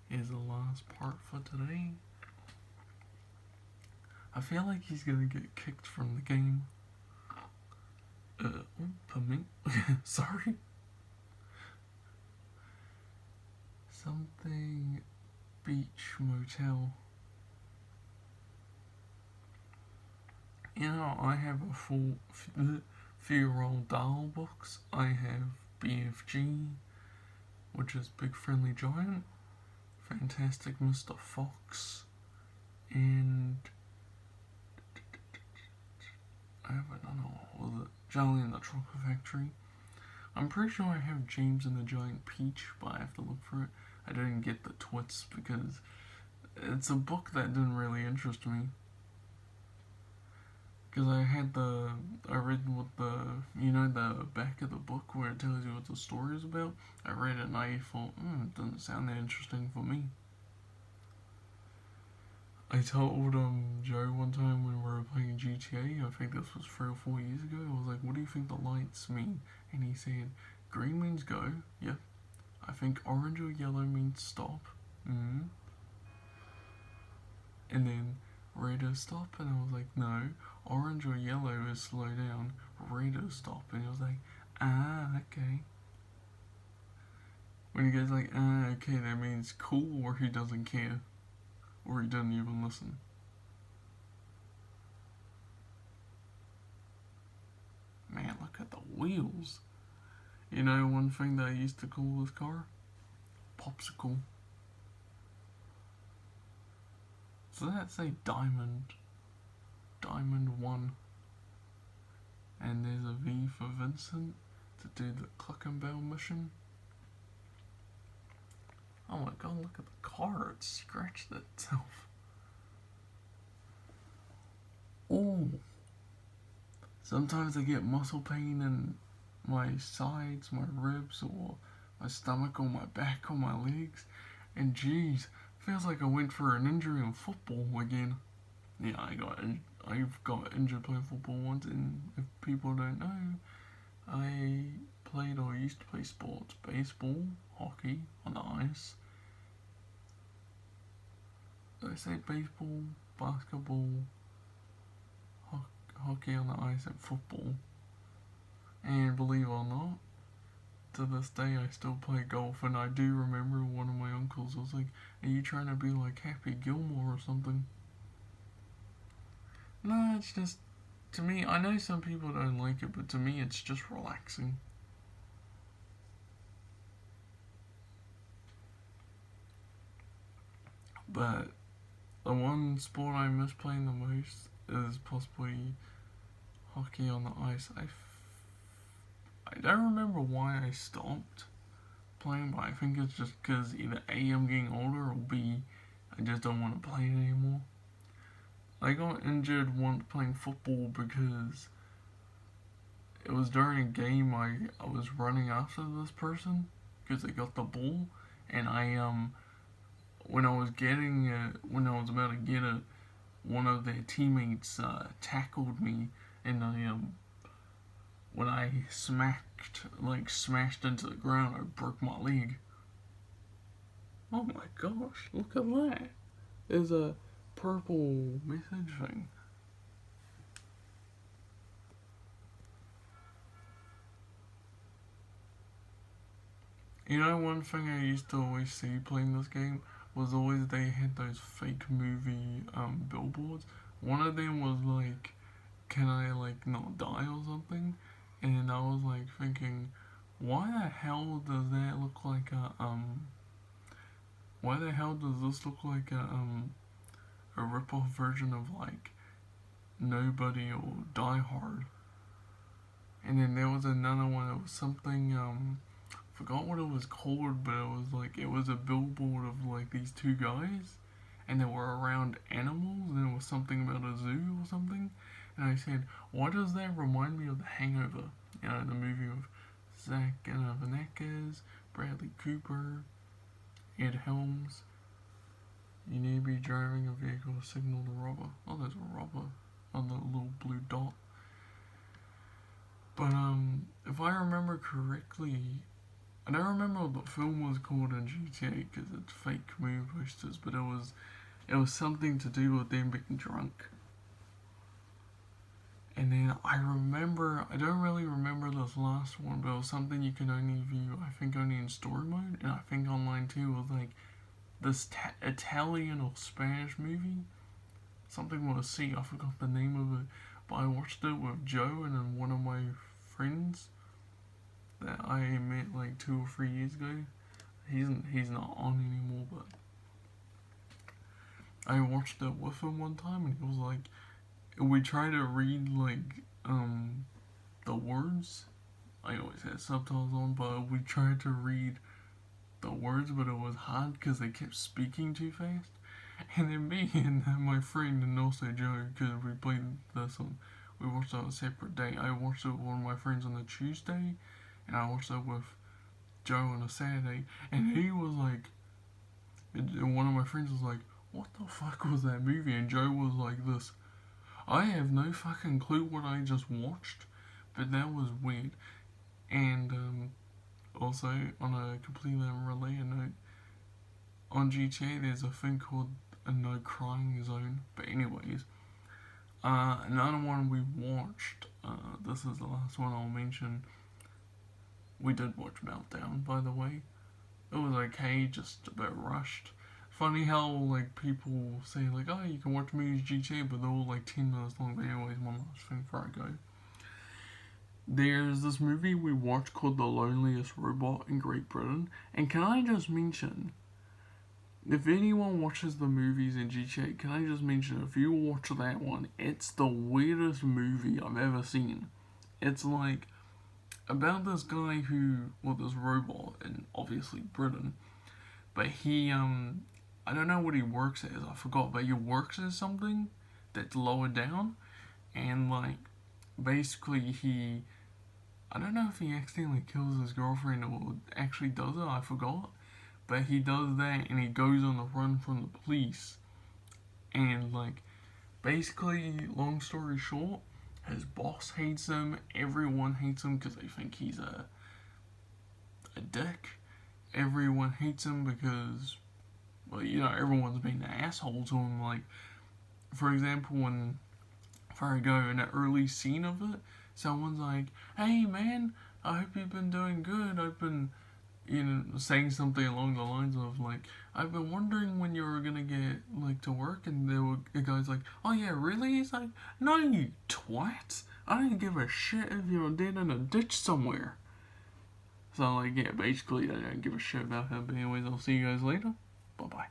is the last part for today. I feel like he's gonna get kicked from the game. Pardon me. Sorry. Something beach motel. You know, I have a full few Roald Dahl books. I have BFG, which is Big Friendly Giant, Fantastic Mr. Fox, and I have another one. Was it Charlie and the Chocolate Factory? I'm pretty sure I have James and the Giant Peach, but I have to look for it. I didn't get the twits because it's a book that didn't really interest me. Because I read what the back of the book where it tells you what the story is about. I read it and I thought, it doesn't sound that interesting for me. I told Joe one time when we were playing GTA, I think this was 3 or 4 years ago, I was like, what do you think the lights mean? And he said, green means go, yep. I think orange or yellow means stop. Mm-hmm. And then red is stop, and I was like, no, orange or yellow is slow down, red is stop. And he was like, okay. When he goes like, okay, that means cool, or he doesn't care. Or he doesn't even listen. Man, look at the wheels. You know one thing that I used to call this car? Popsicle. So that say Diamond. Diamond 1. And there's a V for Vincent to do the Cluckenbell mission. Oh my god, look at the car, it scratched itself. Oh! Sometimes I get muscle pain in my sides, my ribs, or my stomach, or my back, or my legs. And geez, feels like I went for an injury in football again. Yeah, I've got injured playing football once, and if people don't know, I played or used to play sports: baseball, hockey on the ice. Did I say baseball, basketball, hockey on the ice, and football? And believe it or not, to this day I still play golf, and I do remember one of my uncles was like, are you trying to be like Happy Gilmore or something? No, it's just, to me, I know some people don't like it, but to me it's just relaxing. But the one sport I miss playing the most is possibly hockey on the ice. I don't remember why I stopped playing, but I think it's just because either A, I'm getting older, or B, I just don't want to play it anymore. I got injured once playing football because it was during a game I was running after this person because they got the ball, and when I was about to get it, one of their teammates tackled me, and when I smashed into the ground, I broke my leg. Oh my gosh, look at that. There's a purple message thing. You know, one thing I used to always see playing this game was always they had those fake movie billboards. One of them was like, can I like not die or something? And I was like thinking, why the hell does that look like why the hell does this look like a rip-off version of like Nobody or Die Hard? And then there was another one that was something forgot what it was called, but it was a billboard of like these two guys, and they were around animals, and it was something about a zoo or something. And I said, why does that remind me of The Hangover? You know, the movie with Zach Galifianakis, Bradley Cooper, Ed Helms. You need to be driving a vehicle to signal the robber. Oh, there's a robber on the little blue dot. But if I remember correctly, I don't remember what the film was called in GTA because it's fake movie posters, but it was something to do with them being drunk. And then I don't really remember this last one, but it was something you can only view, I think, only in story mode, and I think online too. It was like this Italian or Spanish movie, something with a C. I forgot the name of it, but I watched it with Joe and then one of my friends that I met like 2 or 3 years ago. He's not on anymore, but I watched it with him one time, and he was like, we try to read like the words. I always had subtitles on, but we tried to read the words, but it was hard because they kept speaking too fast. And then me and my friend and also Joe, because we played this on, we watched it on a separate day. I watched it with one of my friends on the Tuesday, and I watched it with Joe on a Saturday. And he was like, and one of my friends was like, "What the fuck was that movie?" And Joe was like this, "I have no fucking clue what I just watched, but that was weird." And also, on a completely unrelated note, on GTA there's a thing called a no crying zone. But anyways, another one we watched, this is the last one I'll mention. We did watch Meltdown, by the way. It was okay, just a bit rushed. Funny how like people say like, oh, you can watch movies GTA, but they're all like 10 minutes long. But anyways, one last thing before I go. There's this movie we watched called The Loneliest Robot in Great Britain, and can I just mention, if anyone watches the movies in GTA, can I just mention, if you watch that one, it's the weirdest movie I've ever seen. It's like about this guy this robot in obviously Britain, but he I don't know what he works as, I forgot, but he works as something that's lower down, and like basically I don't know if he accidentally kills his girlfriend or actually does it, I forgot, but he does that and he goes on the run from the police, and like basically, long story short, his boss hates him, everyone hates him because they think he's a dick. Everyone hates him because, well, everyone's being an asshole to him. Like, for example, when Fargo, in an early scene of it, someone's like, "Hey man, I hope you've been doing good. I've been," saying something along the lines of like, "I've been wondering when you were gonna get like to work," and the guy's like, "Oh yeah, really?" He's like, "No, you twat! I don't give a shit if you're dead in a ditch somewhere." So like, yeah, basically I don't give a shit about him. But anyways, I'll see you guys later. Bye bye.